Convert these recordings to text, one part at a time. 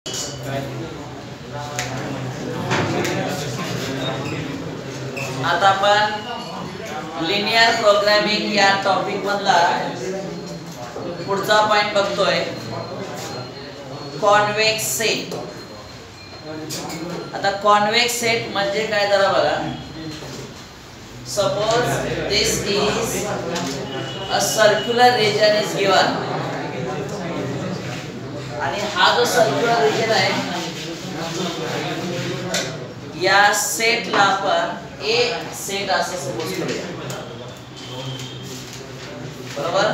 आता आपण linear programming या टॉपिक मधला पुढचा पॉइंट बघतोय, कॉन्वेक्स सेट. आता कॉन्वेक्स सेट म्हणजे काय जरा बघा. Suppose this is a circular region is given, आणि हा जो सर्क्युलर रिजन आहे या सेटला आपण ए सेट असं सपोज करूया. बरोबर,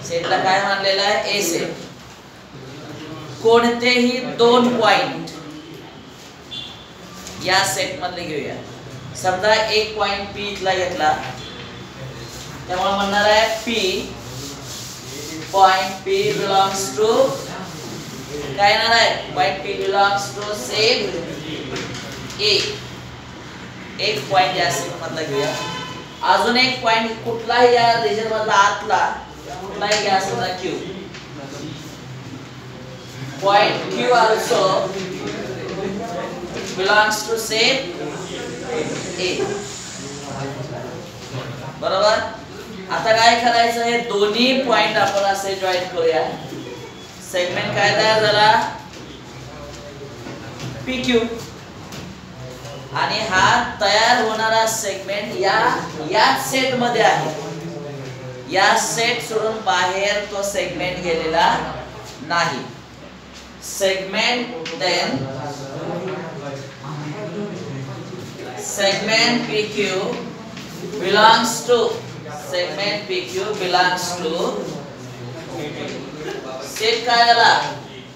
सेटला काय मानलेलं आहे? ए सेट. कोणतेही दोन पॉइंट या सेट मधले घेऊया. समजा एक पॉइंट पी इथला घेतला, त्यामुळे म्हणणार आहे P point P belongs to काय येणार आहे? Point P belongs to set A. एक पॉइंट या सेट मधला घेऊया. अजून एक पॉइंट कुठलाही या रिजन मधला आतला कुठलाही घ्या, समजा Q. Point Q also belongs to set A. बरोबर. आता काय करायचं, हे दोन्ही पॉइंट आपण असे जॉईन करूया. सेगमेंट काय तयार झाला? P Q. आणि हा तयार होणारा सेगमेंट या सेट मध्ये आहे. या सेट सोडून बाहेर तो सेगमेंट गेलेला नाही. Segment then segment PQ belongs to segment PQ belongs to set काय झाला?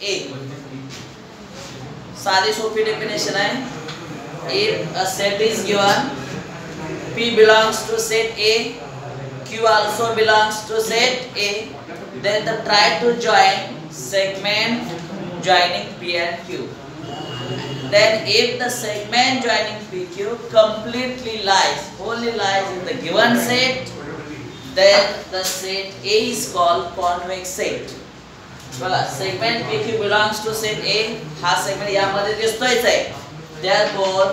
A. साधी सोपी डेफिनेशन आहे. If a set is given, P belongs to set A, Q also belongs to set A, then try to join segment joining P and Q. Then if the segment joining PQ completely lies, wholly lies in the given set, then the set A is called convex set. बघा, segment PQ belongs to set A. हा segment यामध्ये दिसतोयच आहे. Therefore,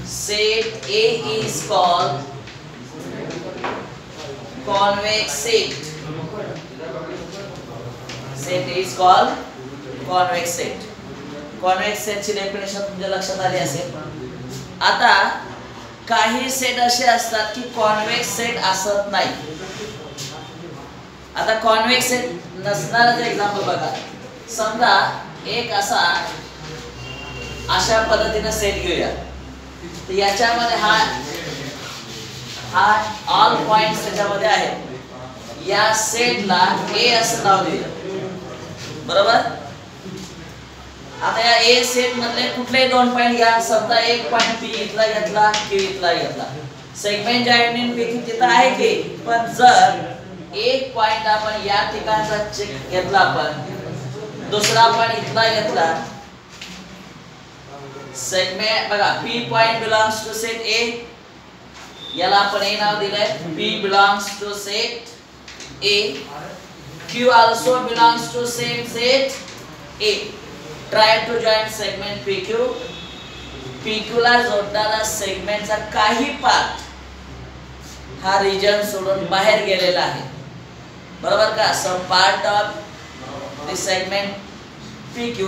set A is called convex set. Set A is called convex set. Convex सेटची definition तुमच्या लक्षात आली असेल. आता काही सेट असे असतात की कॉन्वेक्स सेट असत नाही. आता कॉन्वेक्स सेट नसणाराचे एक्झाम्पल बघा. समजा एक अशा पद्धतीने सेट घेऊया. तर याच्यामध्ये हा ऑल पॉइंट्स त्याच्यामध्ये आहेत. या सेटला ए असं नाव देऊया. बरोबर. आता या ए सेट मधले कुठलेही दोन पॉइंट घ्या. समजा एक पॉइंट पी इथला घेतला, क्यू इथला घेतला. सेगमेंट जॉइनिंग पी तिथं आहे की, पण जर एक पॉइंट आपण या ठिकाणचा चेक घेतला, आपण दुसरा पॉइंट इथला घेतला. सेगमेंट बघा, P point belongs to set A, याला आपण ए नाव दिलंय. P belongs to set A, Q also belongs to set A. Try to join segment PQ. PQ ला जोडणारा सेगमेंटचा काही पार्ट हा रिजन सोडून बाहेर गेलेला आहे. बरोबर का? Some part of the segment PQ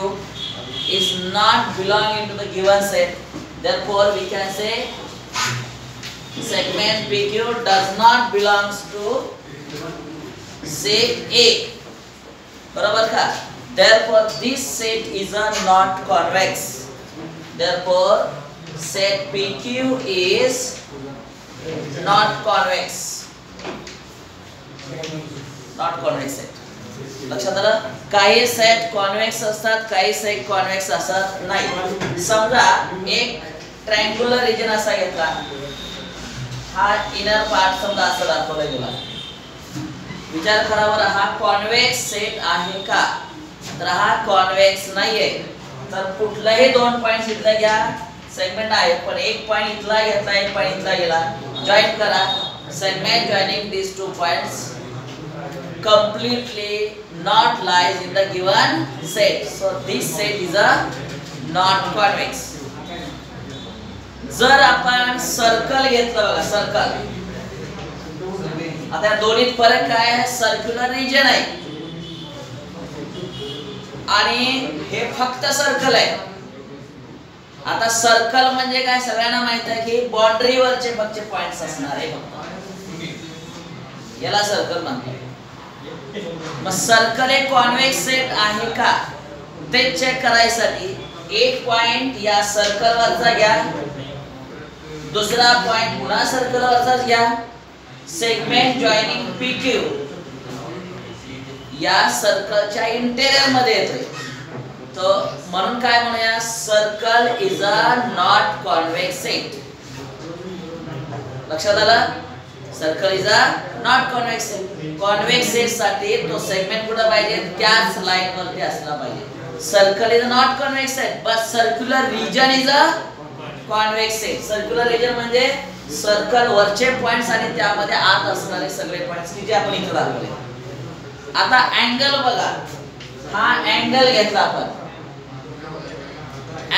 is not belonging to the given set. Therefore, we can say segment PQ does not belongs to set A. बरोबर का? Therefore, this set is a not convex. Therefore, set PQ is not convex. Not convex set. लक्षात आलं? काही set convex असतात, काही set convex असत नाही. समजा एक ट्रायंग्युलर रिजन असा घेतला. हा इनर पार्ट समजा असा दाखवला गेला. विचार करा बरं, हा कॉन्वेक्स सेट आहे का? तर हा कॉन्वेक्स नाहीये. तर कुठलाही दोन पॉइंट्स इथला घ्या, सेगमेंट आहे, पण एक पॉइंट इथला घेतला, एक पॉइंट इथला गेला. जॉइन करा. Segment joining these two points completely not lies in the given set. So this set is a not convex. जर आपण सर्कल घेतलं बघा, सर्कल, आता या दोन्हीत फरक काय आहे? सर्क्युलर रिजन आहे आणि हे फक्त सर्कल आहे. आता सर्कल म्हणजे काय सगळ्यांना माहित आहे की बाउंड्री वरचे फक्त पॉइंट्स असणार आहे, याला सर्कल म्हणतात. मग सर्कल एक कॉन्वेक्स सेट आहे का ते चेक करायसाठी एक पॉइंट या सर्कल वरचा घ्या, दुसरा पॉइंट पुन्हा सर्कल वरचाच घ्या. सेगमेंट जॉइनिंग PQ या सर्कलच्या इंटेरियर मध्ये येतोय. तर म्हणून काय म्हणूया, circle is a not convex set. लक्षात आलं? Circle is a not convex set. Convex set साठी तो सेगमेंट कुठे पाहिजे? त्याच लाईन वरती असला पाहिजे. Circle is a not convex set but circular region is a convex set. Circular region म्हणजे सर्कल वरचे पॉइंट्स आणि त्यामध्ये आत असणारे सगळे पॉइंट्स की जे आपण इथे दाखवले. आता अँगल बघा, हा अँगल घेतला आपण.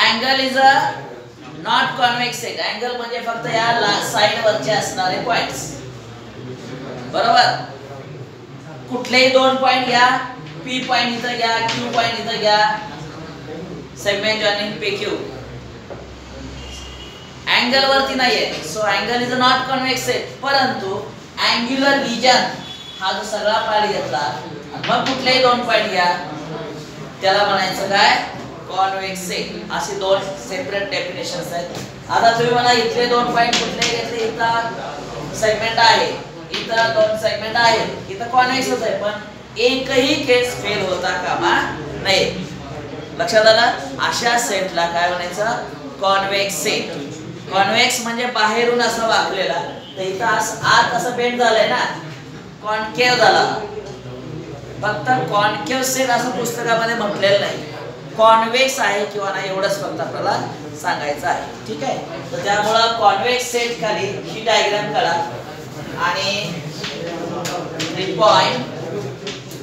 Angle is a not convex set. Angle म्हणजे फक्त या साइड वरचे असणारे पॉइंट्स, बरोबर. कुठलेही दोन पॉइंट घ्या, P पॉइंट इथं घ्या, Q पॉइंट इथं घ्या, सेगमेंट जॉइनिंग PQ. अँगल वरती नाहीये, so angle is a not convex set. परंतु अँग्युलर रिजन हा जो सगळा पार्ट घेतला मग कुठलेही दोन पॉइंट घ्या, त्याला म्हणायचं काय? Convex set. असे दोन सेपरेट डेफिनेशन्स आहेत. आता तुम्ही मला इथले दोन पॉइंट कुठले घेतले? इथं सेगमेंट आहे, इथं दोन सेगमेंट आहेत, इथं कॉन्वेक्सच आहे, पण एकही केस फेल होता कामा नाही. लक्षात आलं? अशा सेटला काय म्हणायचं? Convex set. कॉन्वेक्स म्हणजे बाहेरून असं वाकलेला, तर इथं आत असं बेंड झालंय ना, कॉन्केव्ह झाला. फक्त कॉन्केव्ह सेट असं पुस्तकामध्ये म्हटलेलं नाही. कॉन्वेक्स आहे किंवा नाही एवढंच फक्त आपल्याला सांगायचं आहे. ठीक आहे. तर त्यामुळं कॉन्वेक्स सेट खाली ही डायग्राम काढा आणि point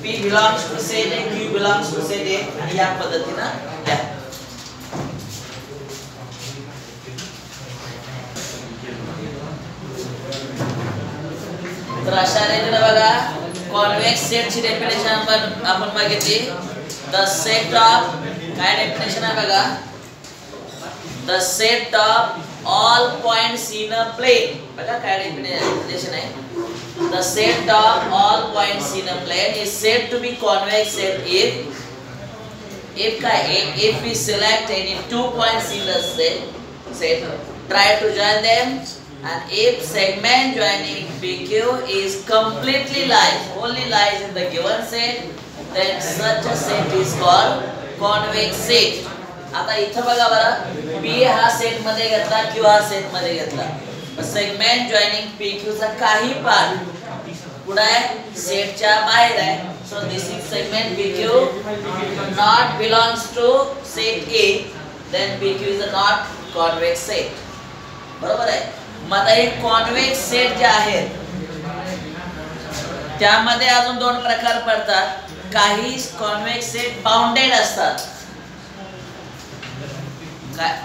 P belongs to set A, Q belongs to set A आणि या पद्धतीनं द्या. तर अशा रीतीने बघा कॉन्वेक्स सेटची डेफिनेशन आपण बघितली. द सेट ऑफ, काय डेफिनेशन आहे बघा, the set of all points in a plane. बघा काय डेफिनेशन आहे. The set of all points in a plane is said to be convex set if काय, if we select any 2 points in the set, try to join them, and if segment joining PQ is completely lies, only lies in the given set, then such a set is called convex set. आता इथं बघा बरं, P हा set मध्ये घेतला, Q हा set मध्ये घेतला. सेगमेंट जॉइनिंग PQ चा काही पार्ट कुठे आहे? सेटच्या बाहेर आहे. So this is segment PQ not belongs to set A, then PQ is a not convex set. बरोबर आहे. मग आता हे कॉन्वेक्स सेट जे आहेत त्यामध्ये अजून दोन प्रकार पडतात. काही कॉन्वेक्स सेट बाउंडेड असतात,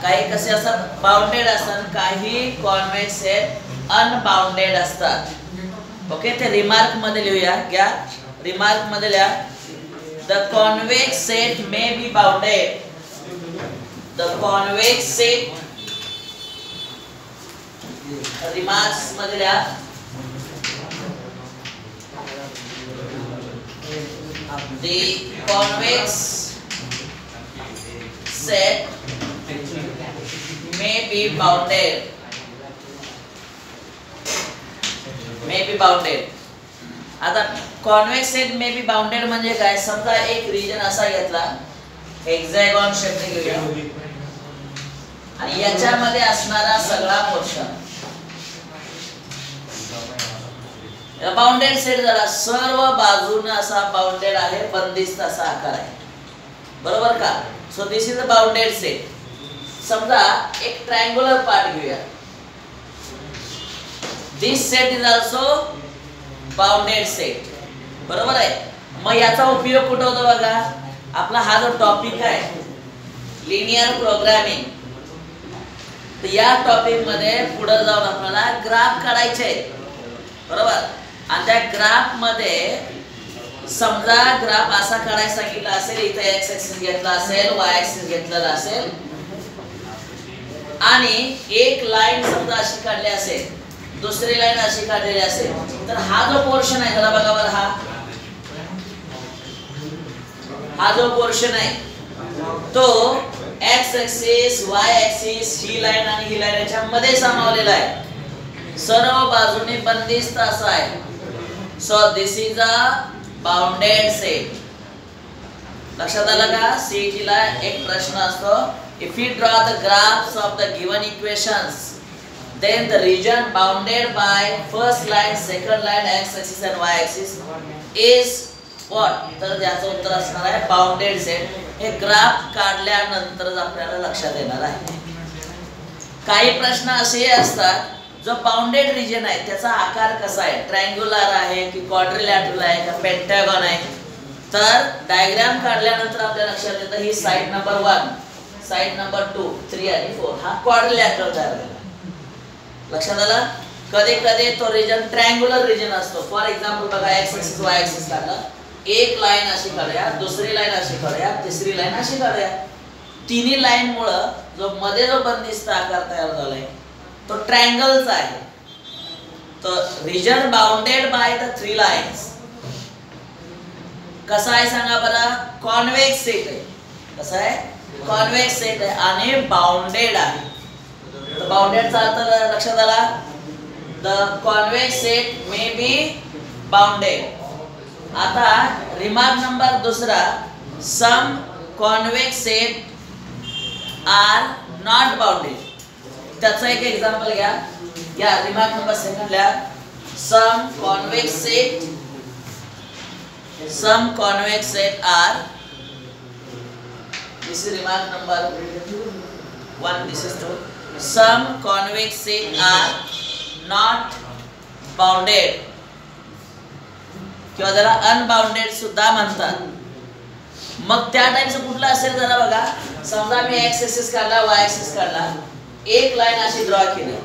काही कसे असतात? बाउंडेड असतात. काही कॉन्वेक्स सेट अनबाउंडेड असतात. ओके, ते रिमार्क मध्ये लिहूया. घ्या रिमार्क मध्ये लिहा, the convex set may be bounded. The convex set, remarks मध्ये लिहा, the convex set may be bounded. May be bounded. आता convex set may be bounded म्हणजे काय? समजा एक रीजन असा घेतला, हेक्सागॉन शेपने घेऊया, आणि याच्यामध्ये असणारा सगळा पोर्शन बाउंडेड सेट झाला. सर्व बाजूने असा बाउंडेड आहे, बंदिस्त असा आकार आहे, बरोबर का? So this is a bounded set. समजा एक ट्रायंग्युलर पार्ट घेऊया, this set is also bounded set, बरोबर आहे. मग याचा उपयोग कुठं होतो बघा, आपला हा जो टॉपिक आहे लिनियर प्रोग्रामिंग, तर या टॉपिक मध्ये पुढे जाऊन आपल्याला ग्राफ काढायचे आहेत, बरोबर. आणि त्या ग्राफ मध्ये समजा ग्राफ असा काढायला सांगितला असेल, इथे एक्स ऍक्सिस घेतला असेल, वाय ऍक्सिस घेतलेला असेल आणि एक लाईन समजा अशी काढली असेल, दुसरी लाईन अशी काढलेली असेल, तर हा जो पोर्शन आहे जरा बघा बरं, हा जो पोर्शन आहे तो एक्स ऍक्सिस, वाय ऍक्सिस, ही लाईन आणि ही लाईन याच्या मध्ये सामावलेला आहे, सर्व बाजूने बंदिस्त असा आहे. So this is a bounded set. लक्षात आलं का? CET ला एक प्रश्न असतो, if you draw the graphs of the given equations then the region bounded by first line, second line, x axis and y axis is what? तर याचं उत्तर असणार आहे बाउंडेड सेट. हे ग्राफ काढल्यानंतरच आपल्याला लक्षात येणार आहे. काही प्रश्न असे असतात जो बाउंडेड रिजन आहे त्याचा आकार कसा आहे, ट्रायंग्युलर आहे की क्वाड्रिलॅटरल आहे का पेंटागॉन आहे, तर डायग्राम काढल्यानंतर आपल्या लक्षात येतं ही साइड नंबर 1, साइड नंबर 2, 3 आणि 4 हा क्वाड्रिलॅटरल तयार झाला. लक्षात आलं? कधी कधी तो रिजन ट्रायंग्युलर रिजन असतो. फॉर एक्झाम्पल बघा, एक्स ऍक्सिस वाय ऍक्सिस काढला, एक लाईन अशी काढूया, दुसरी लाईन अशी काढूया, तिसरी लाईन अशी काढूया. तिन्ही लाईन मुळे जो मध्ये जो बंदिस्त आकार तयार झालाय तो ट्रायंगलचा आहे. तो region bounded by the 3 lines कसा आहे सांगा बरं, कॉन्वेक्स सेट आहे. कसा आहे? कॉन्वेक्स सेट आहे आणि बाउंडेड आहे. तर बाउंडेडचा अर्थ लक्षात आला, the convex set may be bounded. आता रिमार्क नंबर दुसरा, some convex set are not bounded. त्याचं एक एक्झाम्पल घ्या. या रिमार्क नंबर सेकंड ला, some convex set are, this is remark number 1, this is 2. Some convex set are not bounded किंवा जरा unbounded सुद्धा म्हणतात. मग त्या टाइमचं कुठलं असेल जरा बघा. समजा मी एक्स ऍक्सिस काढला, वाय ऍक्सिस काढला, एक लाईन अशी ड्रॉ केली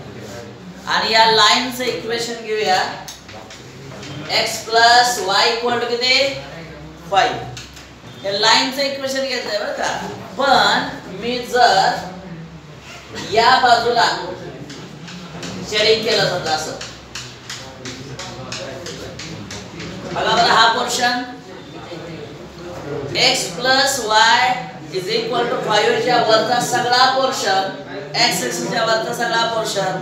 आणि या लाईनचं इक्वेशन घेऊया, x plus y equal to किती 5. या लाईनचं इक्वेशन घेतलंय बरं का. पण मी जर या बाजूला शेडिंग केलं समजा असं, बघा बरं, हा portion x plus y is equal to 5 च्या वरचा सगळा पोर्शन, x ऍक्सिसच्या वरचा सगळा पोर्शन,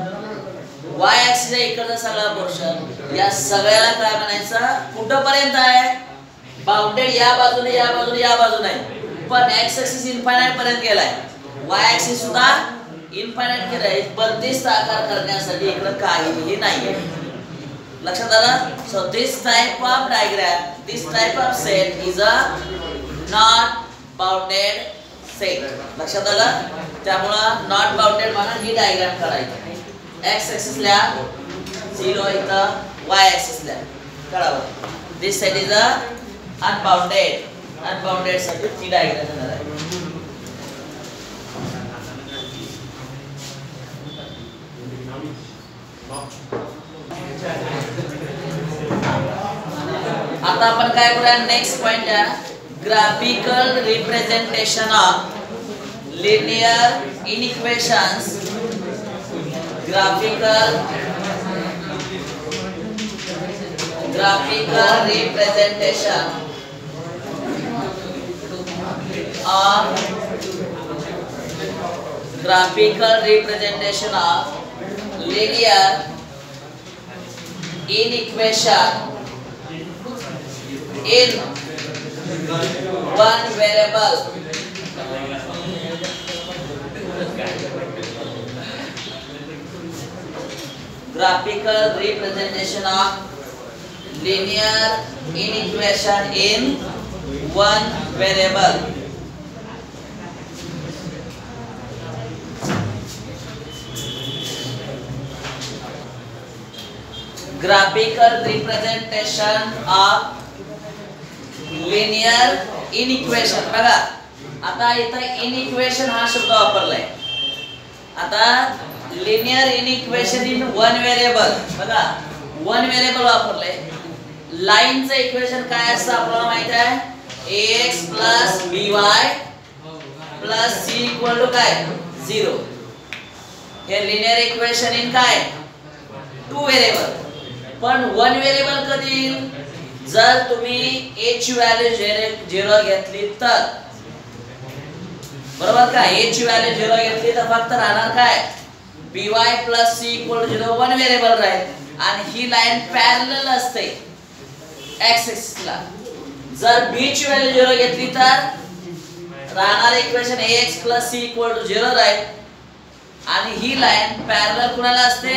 y ऍक्सिसच्या इकडचा सगळा पोर्शन, या सगळ्याला काय म्हणायचं, कुठपर्यंत आहे बाउंडेड, या बाजूने या बाजूने या बाजूने आहे. पण x ऍक्सिस इन्फायनाइट पर्यंत गेलाय, y ऍक्सिस सुद्धा इन्फायनाइट केलाय. बंदिस्त आकार करण्यासाठी इकडे काहीही नाहीये. लक्षात आलं? So this type of diagram, this type of set is a not bounded set. लक्षात आलं? त्यामुळे नॉट बाउंडेड म्हणा ही डायग्राम काढायची. x ऍक्सिस ला 0 इथं, y ऍक्सिस ला काढावं. This set is a unbounded. Unbounded साठी ती डायग्राम येणार आहे. आता आपण काय करूया, नेक्स्ट पॉइंट आहे graphical representation of linear inequations. Graphical representation of linear inequation in one variable. Graphical representation of linear inequation in one variable. Graphical representation of linear inequation. बघा आता इथं इनइक्वेशन हा शब्द वापरलाय. आता linear inequation in one variable. बघा one variable वापरलंय. लाईनचं equation काय असतं आपल्याला माहित आहे, ax plus by plus c equal to काय 0. हे लिनियर इक्वेशन इन काय टू व्हेरिएबल. पण वन व्हेरिएबल कधी येईल, जर तुम्ही a ची व्हॅल्यू 0 घेतली तर. बरोबर का, a ची व्हॅल्यू 0 घेतली तर फक्त राहणार काय by plus c equal to 0 one variable राहील. आणि ही लाईन पॅरलल असते x एक्सिस ला. जर b ची व्हॅल्यू 0 घेतली तर राहणार equation ax plus c equal to 0 राहील. आणि ही लाईन पॅरलल कुणाला असते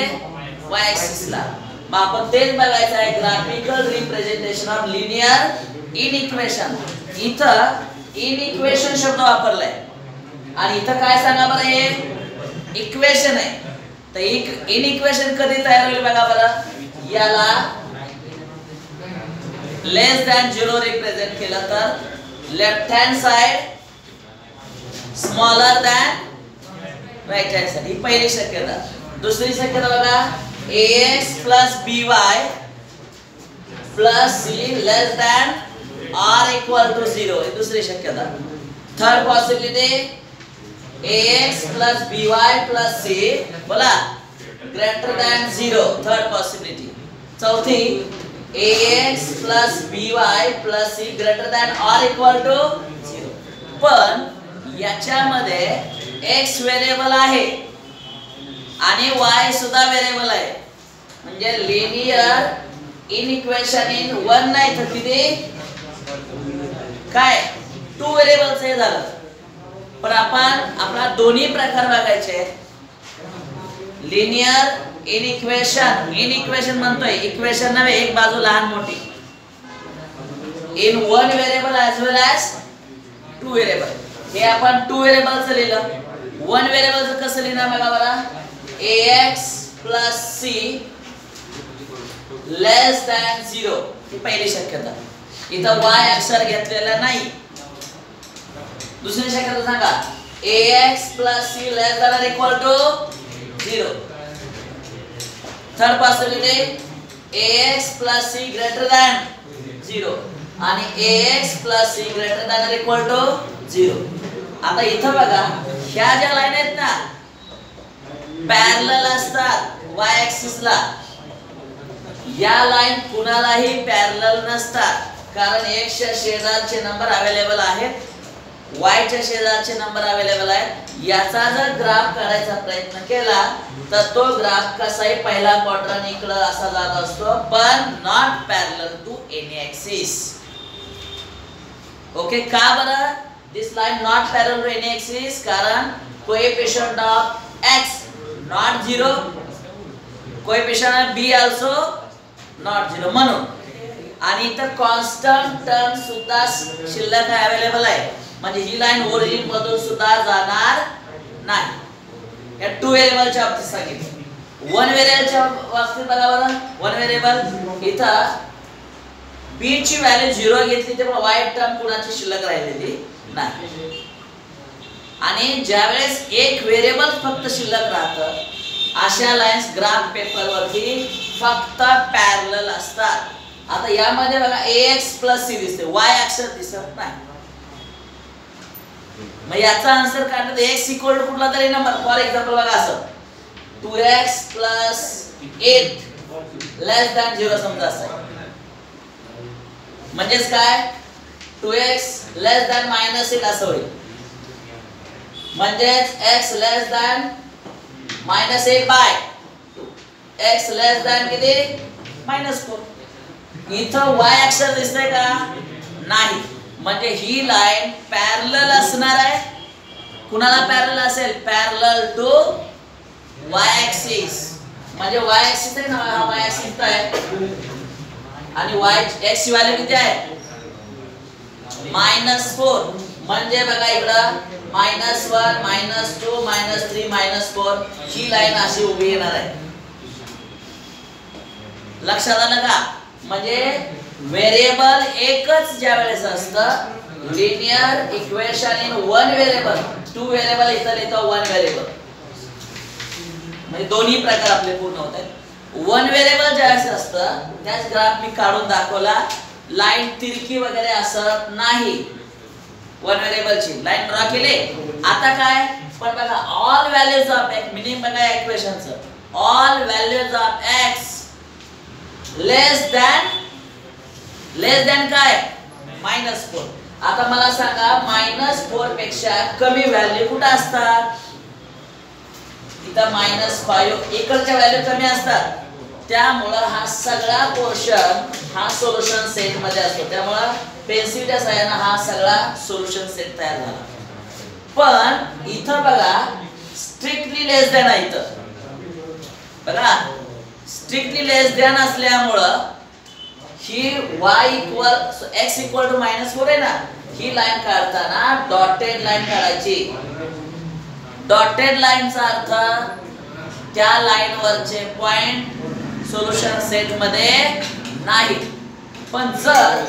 y एक्सिस ला. मग आपण तेच बघायचं आहे, graphical representation of linear inequation. इथं इनइक्वेशन शब्द वापरलाय आणि इथं काय सांगा बरं, हे इक्वेशन आहे. तर इनइक्वेशन कधी तयार होईल बघा बरं. याला लेस दॅन 0 रिप्रेझेंट केलं तर left hand side smaller than right hand side. ही पहिली शक्यता. दुसरी शक्यता बघा, ax plus by plus c less than or equal to 0. ही दुसरी शक्यता. Third possibility ax plus by plus c बोला greater than 0. Third possibility. चौथी ax plus by plus c greater than or equal to 0. पण याच्यामध्ये x variable आहे आणि y सुद्धा variable आहे. म्हणजे लिनियर इनइक्वेशन इन वन नाही तर किती काय टू व्हेरिएबल्स हे झालं. पण आपण आपला दोन्ही प्रकार बघायचे. लिनियर इनइक्वेशन म्हणतोय, इक्वेशन नव्हे, एक बाजू लहान मोठी. In one variable as well as two variable. हे आपण टू व्हेरिएबलचं लिहिलं. वन व्हेरिएबलचं कसं लिहिणार बघा बरं, ax plus c less than 0. ही पहिली शक्यता. इथं y अक्षर घेतलेला नाही. दुसरी शक्यता सांगा, ax plus c less than or equal to 0. Third possibility ax plus c greater than 0 आणि ax plus c greater than or equal to 0. आता इथं बघा, ह्या ज्या लाईन आहेत ना पॅरलल असतात y एक्सिस ला. या लाईन कुणालाही पॅरलल नसतात, कारण x च्या शेजारचे नंबर अवेलेबल आहेत, y च्या शेजारचे नंबर अवेलेबल आहेत. याचा जर ग्राफ काढायचा प्रयत्न केला तर तो ग्राफ कसाही पहिला क्वाड्रंट इकडे असा जात असतो, पण not parallel to any axis. Okay, का बरं this line not parallel to any axis? कारण coefficient of x not 0, coefficient of b also not 0 म्हणून. आणि इथं कॉन्स्टंट टर्म सुद्धा शिल्लक अवेलेबल आहे. म्हणजे ही लाईन ओरिजिन मधून सुद्धा जाणार नाही. या टू व्हेरिएबलच्या बाबतीत सांगितलं. वन व्हेरिएबलच्या बाबतीत बघा बरं, वन व्हेरिएबल इथं b ची व्हॅल्यू 0 घेतली तर y टर्म कुणाची शिल्लक राहिलेली नाही. आणि ज्यावेळेस एक व्हेरिएबल फक्त शिल्लक राहतं, अशा लाईन्स ग्राफ पेपर वरती फक्त पॅरलल असतात. आता यामध्ये बघा ax plus c दिसते, y अक्षर दिसत नाही. मग याचा आन्सर काढलं तर x इक्वल टू कुठला तरी नंबर. फॉर एक्झाम्पल बघा असं 2x plus 8 लेस दॅन 0 समजा असं. म्हणजेच काय 2x लेस दॅन -8 असं होईल. म्हणजेच x less than -8 bye 2. x less than किती -4. इथं y अक्षर दिसतंय का नाही. म्हणजे ही लाईन पॅरलल असणार आहे. कुणाला पॅरलल असेल? Parallel to y axis. म्हणजे y एक्सिस आहे ना, हा y एक्सिस आहे आणि y x ची व्हॅल्यू किती आहे -4. म्हणजे बघा इकडं -1 -2 -3 -4 ही लाईन अशी उभी येणार आहे. लक्षात आलं का? म्हणजे व्हेरिएबल एकच ज्या वेळेस असतं linear equation in one variable, two variable इथं लिहितो वन व्हेरिएबल, म्हणजे दोन्ही प्रकार आपले पूर्ण होत आहेत. वन व्हेरिएबल ज्या वेळेस असतं त्याच ग्राफ मी काढून दाखवला, लाईन तिरकी वगैरे असत नाही, वन व्हेरिएबलची लाईन ड्रॉ केले. आता काय पण बघा all values of x, meaning बघा इक्वेशनचं, all values of x less than काय -4. आता मला सांगा -4 पेक्षा कमी व्हॅल्यू कुठे असतात? इथं -5 इकडच्या व्हॅल्यू कमी असतात, त्यामुळे हा सगळा पोर्शन हा सोल्युशन सेट मध्ये असतो. त्यामुळे पेन्सिलच्या सहाय्याने हा सगळा सोल्युशन सेट तयार झाला. पण इथं बघा स्ट्रिक्टली लेस दॅन आहे, इथं बघा स्ट्रिक्टली लेस दॅन असल्यामुळं ही x इक्वल टू -4 आहे ना, ही लाईन काढताना डॉटेड लाईन काढायची. डॉटेड लाईनचा अर्थ त्या लाईन वरचे पॉइंट सोल्युशन सेट मध्ये नाही. पण जर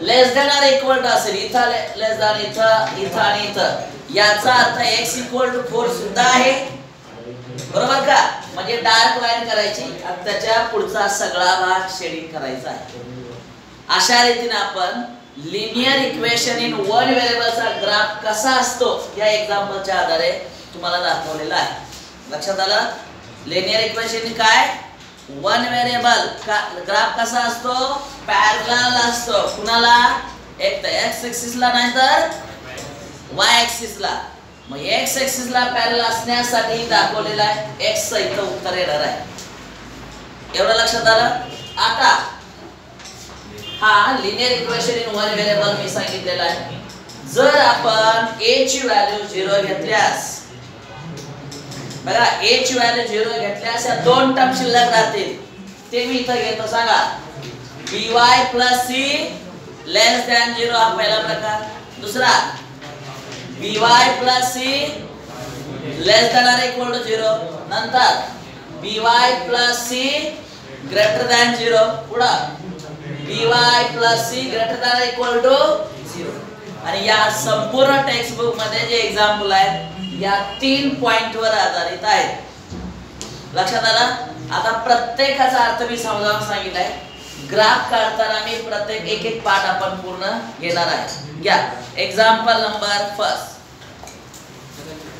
लेस दॅन ऑर इक्वल टू असेल, इथं लेस दॅन, इथं आणि इथं, याचा अर्थ x इक्वल टू 4 सुद्धा आहे, बरोबर का? म्हणजे डार्क लाईन करायची आणि त्याच्या पुढचा सगळा भाग शेडिंग करायचा आहे. अशा रीतीने आपण लिनियर इक्वेशन इन वन व्हेरिएबलचा ग्राफ कसा असतो या एक्झाम्पलच्या आधारे तुम्हाला दाखवलेला आहे. लक्षात आलं? लिनियर इक्वेशन काय? वन व्हेरिएबल ग्राफ कसा असतो? पॅरलल असतो. कुणाला? एक तर x एक्सिस ला नाही तर y एक्सिस ला. मग x एक्सिस ला पॅरलल असण्यासाठी दाखवलेला आहे. x चं इथं उत्तर येणार आहे. एवढं लक्षात आलं? आता हा linear equation in one variable मी सांगितलेला आहे. जर आपण a ची व्हॅल्यू 0 घेतल्यास, बघा a ची व्हॅल्यू 0 घेतल्यास या दोन टर्म शिल्लक राहतील. ते मी इथं घेतो. सांगा by + c लेस दॅन 0 हा पहिला प्रकार. दुसरा by + c less than or equal to 0. नंतर by + c ग्रेटर दॅन 0. पुढं by + c greater than or equal to 0. आणि या संपूर्ण टेक्स्ट बुक मध्ये जे एक्झाम्पल आहेत या 3 पॉइंट वर आधारित आहेत. लक्षात आलं? आता प्रत्येकाचा अर्थ मी समजावून सांगितलाय. ग्राफ काढताना मी प्रत्येक एक पार्ट आपण पूर्ण घेणार आहे. घ्या example number first.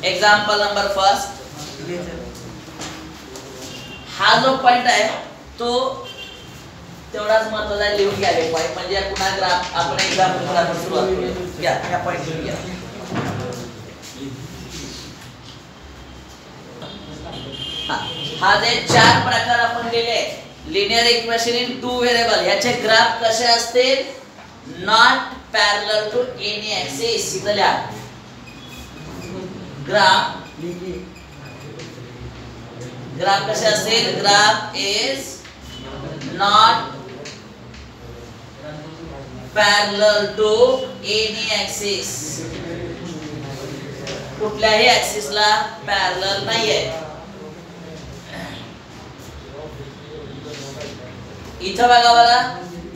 Example number first, हा जो पॉइंट आहे तो तेवढाच महत्त्वाचा आहे, लिहून घ्या हे पॉइंट, म्हणजे पुन्हा ग्राफ आपण एक्झाम्पल ग्राफ सुरुवात करूया. घ्या ह्या पॉइंट लिहून घ्या. हा जे 4 प्रकार आपण दिले linear equation in two variable, याचे ग्राफ कसे असतील? Not parallel to any axis. इथं लिहा ग्राफ कसे असतील? Graph is not parallel to any axis. कुठल्याही ऍक्सिसला पॅरलल नाहीये. इथं बघा बघा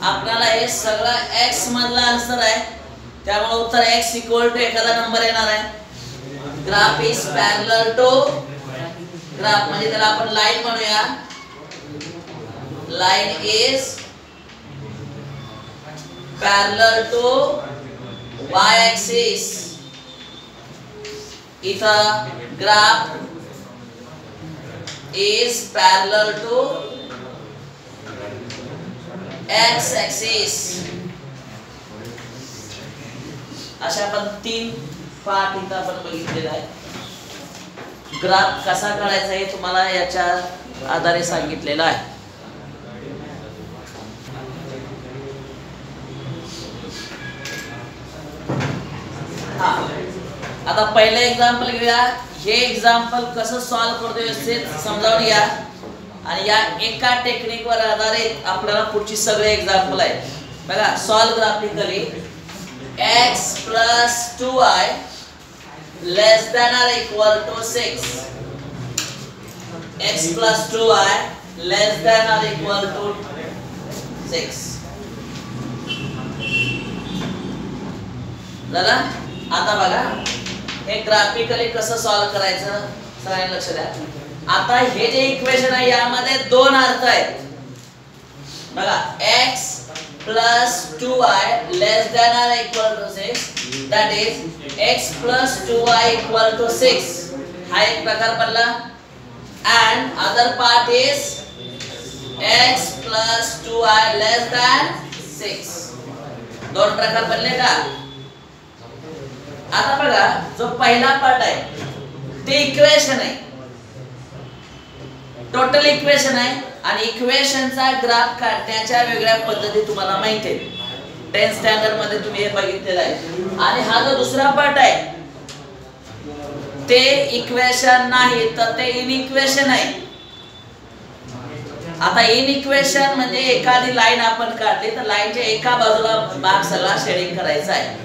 आपल्याला हे सगळं x मधला आन्सर आहे, त्यामुळे उत्तर x इक्वल टू एखादा नंबर येणार आहे. Graph is parallel to, graph म्हणजे त्याला आपण लाईन म्हणूया. Line is parallel to y axis. इथं graph is parallel to x axis. अशा पण 3 पार्ट इथं आपण बघितलेला आहे. ग्राफ कसा काढायचा हे तुम्हाला याच्या आधारे सांगितलेलं आहे. आता पहिलं एक्झाम्पल घेऊया. हे एक्झाम्पल कसं सॉल्व्ह करतो व्यवस्थित समजावून घ्या आणि या एका टेक्निक वर आधारित आपल्याला पुढची सगळे एक्झाम्पल आहेत. बघा solve graphically x + 2y less than or equal to 6. x + 2y less than or equal to 6 झाला. आता बघा हे ग्राफिकली कसं सॉल्व करायचं सगळ्यांनी लक्ष द्या. आता हे जे इक्वेशन आहे यामध्ये दोन अर्थ आहेत बघा. x plus 2y less than or equal to 6, that is x plus 2y equal to 6 हा एक प्रकार पडला. and other part is x plus 2y less than 6 दोन प्रकार पडले का. आता बघा जो पहिला पार्ट आहे ते इक्वेशन आहे, टोटल इक्वेशन आहे आणि इक्वेशनचा ग्राफ काढण्याच्या वेगळ्या पद्धती तुम्हाला माहिती आहे. 10th स्टँडर्ड मध्ये तुम्ही हे बघितलेलं आहे. आणि हा जो दुसरा पार्ट आहे ते इक्वेशन नाही तर ते इनइक्वेशन आहे. आता इनइक्वेशन म्हणजे एखादी लाईन आपण काढली तर लाईनच्या एका बाजूला भाग सगळा शेडिंग करायचा आहे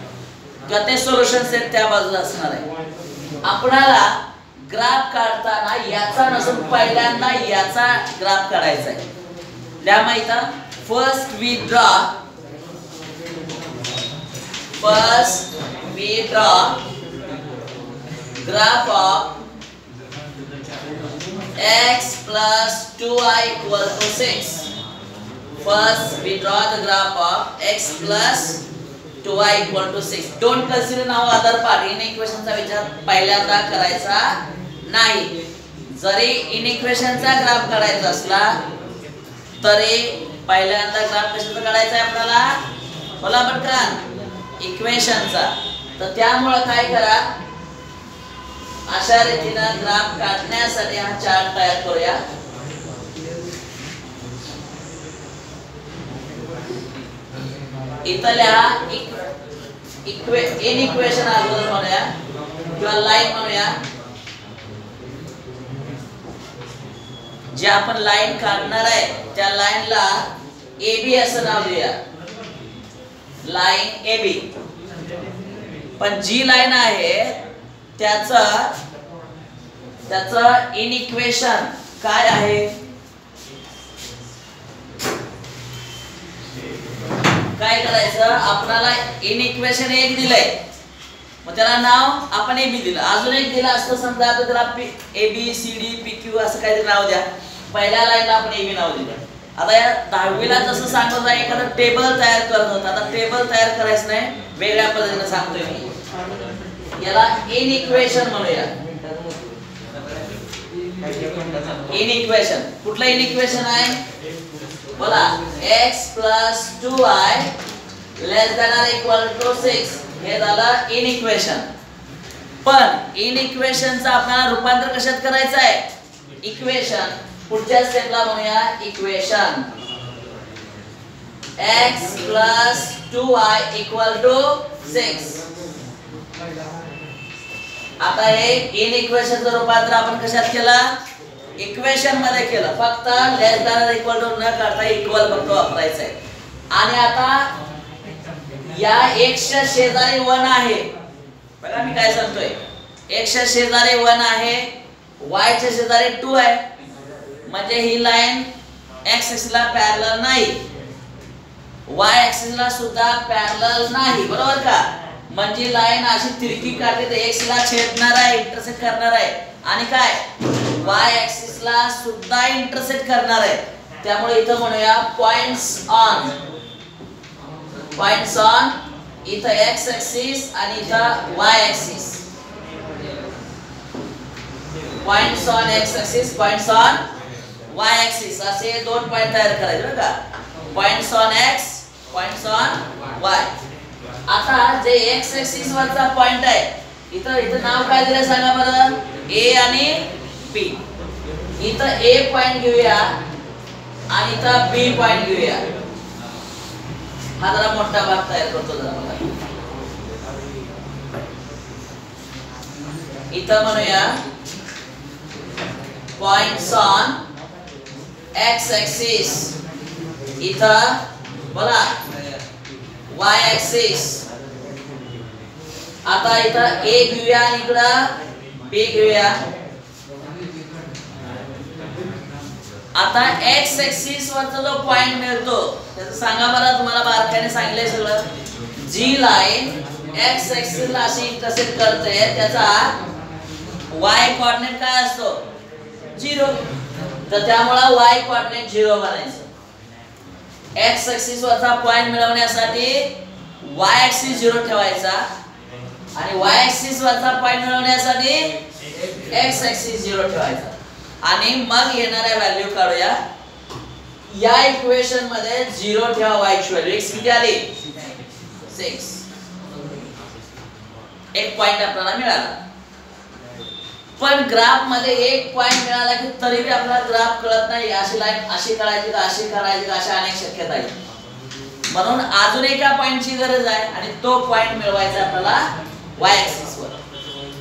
किंवा ते सोल्युशन सेट त्या बाजूला असणार आहे. आपल्याला ग्राफ काढताना याचा नसून पहिल्यांदा याचा ग्राफ काढायचा आहे. त्या माहिती first we draw graph of x plus 2y equal to 6. First we draw the graph of x plus 2y equal to 6. Don't consider now other part. In equation चा विचार पहिल्यांदा करायचा नाही. जरी इन इक्वेशन चा ग्राफ काढायचा असला तरी पहिल्यांदा ग्राफ कशाचा काढायचा आहे आपल्याला बोला पटकन इक्वेशनचा. तर त्यामुळे काय करा अशा रीतीने ग्राफ काढण्यासाठी हा चार्ट तयार करूया. इथल्या इन इक्वेशन अगोदर म्हणूया किंवा लाईन म्हणूया. जे आपण लाईन काढणार आहे त्या लाईनला AB असं नाव देऊया, लाईन AB. पण जी लाईन आहे त्याचं इन इक्वेशन काय आहे काय करायचं आपल्याला. इन इक्वेशन एक दिलंय मग त्याला नाव आपण AB दिलं. अजून एक दिलं असतं समजा आता त्याला ABCD PQ असं काहीतरी नाव द्या. पहिल्या लाईनला आपण AB नाव दिलं. आता या 10वीला जसं सांगत आहे एखादं टेबल तयार करत होता. आता टेबल तयार करायचं नाही वेगळ्या पद्धतीने सांगतोय मी. याला इन इक्वेशन म्हणूया. इन इक्वेशन कुठलं इन इक्वेशन आहे बोला. x plus 2y less than or equal to 6 हे झालं इन इक्वेशन. पण इन इक्वेशनचं आपल्याला रूपांतर कशात करायचं आहे इक्वेशन. पुढच्या स्टेपला म्हणूया equation x plus 2y equal to 6. आता हे इन इक्वेशनचं रूपांतर आपण कशात केलं इक्वेशन मध्ये केलं. फक्त लेस दॅन ऑर इक्वल टू न करता इक्वल फक्त वापरायचं आहे. आणि आता या x च्या शेजारी 1 आहे बघा मी काय सांगतोय. x च्या शेजारी 1 आहे y च्या शेजारी 2 आहे म्हणजे ही लाईन x एक्सिस ला पॅरलल नाही y एक्सिस ला सुद्धा पॅरलल नाही बरोबर का. म्हणजे लाईन अशी तिरकी काढली तर x ला छेदणार आहे इंटरसेक्ट करणार आहे आणि काय y एक्सिस ला सुद्धा इंटरसेक्ट करणार आहे. त्यामुळे इथं म्हणूया पॉइंट्स ऑन इथं x एक्सिस आणि इथं y axis. Points on x axis points on y axis असे दोन पॉइंट तयार करायचे बरं का. Points on x points on y. आता जे x एक्सिस वरचा पॉइंट आहे इथं नाव काय दिलं सांगा बरं A आणि B. इथं A पॉइंट घेऊया आणि इथं B पॉइंट घेऊया. हा जरा मोठा भाग तयार करतो जरा बघा. इथं म्हणूया पॉइंट्स ऑन x एक्सिस इथं बोला y एक्सिस. आता इथं A घेऊया आणि इकडं B घेऊया. आता एक्स ऍक्सिस वरचा जो पॉइंट मिळतो त्याचं सांगा बरं, तुम्हाला बारकाईने सांगितलंय सगळं. जी लाईन एक्स ऍक्सिस ला अशी इंटरसेक्ट करते त्याचा y कोऑर्डिनेट काय असतो? 0. तर त्यामुळे y कोऑर्डिनेट 0 बनायचं. x ऍक्सिस वरचा पॉइंट मिळवण्यासाठी y ऍक्सिस 0 ठेवायचा आणि y ऍक्सिस वरचा पॉइंट मिळवण्यासाठी x ऍक्सिस 0 ठेवायचा आणि मग येणाऱ्या व्हॅल्यू काढूया. या इक्वेशन मध्ये 0 ठेवा y ची व्हॅल्यू. x किती आली? 6. एक पॉइंट आपल्याला मिळाला. पण ग्राफ मध्ये एक पॉइंट मिळाला की तरी भी आपल्याला ग्राफ कळत नाही. अशी लाईन अशी काढायची का अशी काढायची का अशा अनेक शक्यता आहेत. म्हणून अजून एका पॉइंटची गरज आहे आणि तो पॉइंट मिळवायचा आपल्याला y ऍक्सिस वर.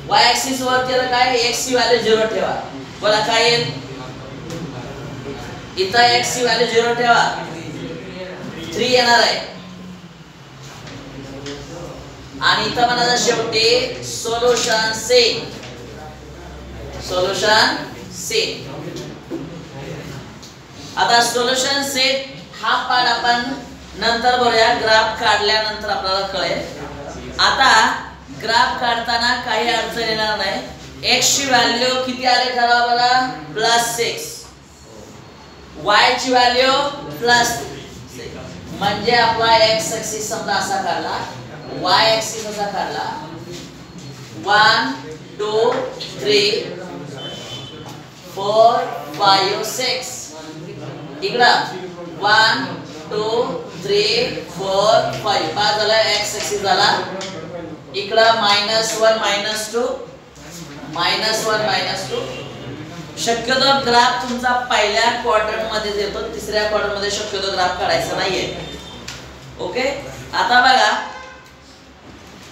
y ऍक्सिस वर केलं काय? x ची व्हॅल्यू 0 ठेवा. बोला काय येईल? इथं x ची व्हॅल्यू 0 ठेवा. 3 येणार आहे. आणि इथं म्हणायचं शेवटी सोल्युशन सी. Solution set. आता सोल्युशन सेट हा पार्ट आपण नंतर बघूया. ग्राफ काढल्यानंतर आपल्याला कळेल. आता ग्राफ काढताना काही अडचण येणार नाही. x ची व्हॅल्यू किती आले ठरवा बरं? +6. y ची व्हॅल्यू +6. म्हणजे आपला x ऍक्सिस समजा असा काढला, y ऍक्सिस असा काढला. 1 2 3 4 5 6. इकडं 1 2 3 4 5. पाच झाला x ऍक्सिस झाला. इकडं -1 -2 -1 -2. शक्यतो ग्राफ तुमचा पहिल्या क्वाड्रंट मध्ये येतो, तिसऱ्या क्वाड्रंट मध्ये शक्यतो ग्राफ काढायचा नाहीये. ओके. आता बघा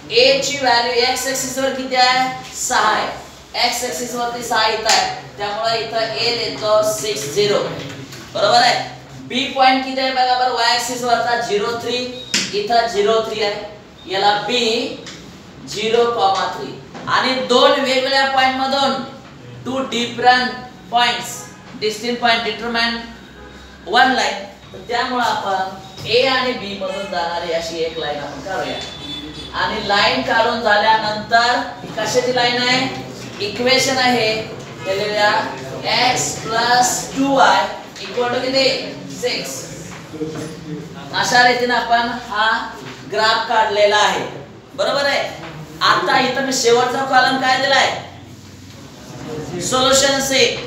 a ची व्हॅल्यू x ऍक्सिस वर किती आहे? 6 आहे. x ऍक्सिस वरती 6 इथं आहे. त्यामुळे इथं a देतो 6 0. बरोबर आहे. b पॉइंट किती आहे बघा बरं? y ऍक्सिस वरचा 0 3. इथं 0 3 आहे. याला b 0,3. आणि दोन वेगवेगळ्या पॉइंट मधून 2 different points distinct point determine one line. तर त्यामुळे आपण a आणि b मधून जाणारी अशी एक लाईन आपण काढूया. आणि लाईन काढून झाल्यानंतर कशाची लाईन आहे? इक्वेशन आहे दिलेल्या x + 2y = किती? 6. अशा रीतीने आपण हा ग्राफ काढलेला आहे. बरोबर आहे. आता इथं मी शेवटचा कॉलम काय दिलाय? Solution set.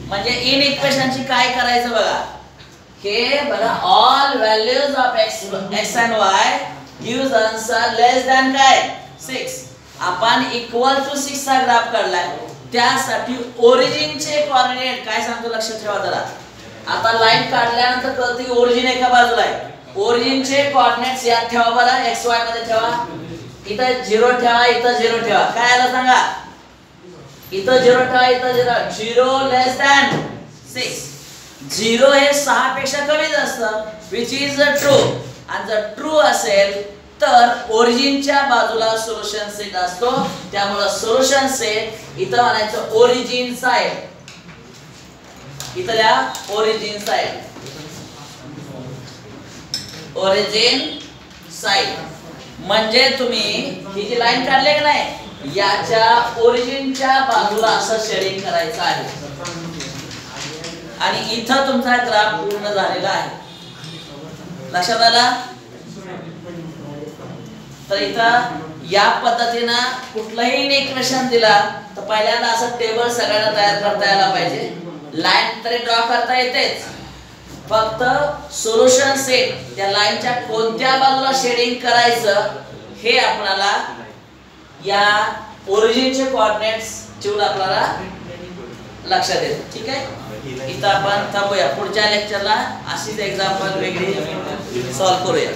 म्हणजे इन इक्वेशनची काय करायचं बघा. हे बघा all values of x and y gives answer less than काय? 6. आपण =6 चा ग्राफ काढलाय. त्यासाठी ओरिजिनचे कोऑर्डिनेट काय सांगतो लक्षात ठेवा जरा. आता लाईन काढल्यानंतर कळतं की ओरिजिन एका बाजूला आहे. ओरिजिनचे कोऑर्डिनेट्स यात ठेवा बरं. x y मध्ये ठेवा. इथं 0 ठेवा, इथं 0 ठेवा. काय आलं सांगा? इथं 0 ठेवा, इथं 0 लेस दॅन 6. 0 हे 6 पेक्षा कमीच असतं, which is ट्रू. आणि जर ट्रू असेल तर ओरिजिनच्या बाजूला सोल्युशन सेट असतो. त्यामुळे सोल्युशन सेट इथं म्हणायचं ओरिजिन साइड. इथल्या ओरिजिन साइड. ओरिजिन साइड म्हणजे तुम्ही ही जी लाईन काढली की नाही याच्या ओरिजिनच्या बाजूला असं शेडिंग करायचं आहे. आणि इथं तुमचा ग्राफ पूर्ण झालेला आहे. लक्षात आलं? तर इथं या पद्धतीने कुठलंही इक्वेशन दिला तर पहिल्यांदा असं टेबल सगळ्यांना तयार करता यायला पाहिजे. लाईन तरी ड्रॉ करता येतेच. फक्त सोल्युशन सेट त्या लाईनच्या कोणत्या बाजूला शेडिंग करायचं हे आपल्याला या ओरिजिनचे कोऑर्डिनेट्स ठेवून आपल्याला लक्षात येतं. ठीक आहे. इथं आपण थांबूया. पुढच्या लेक्चरला अशीच एक्झाम्पल वेगळी सॉल्व करूया.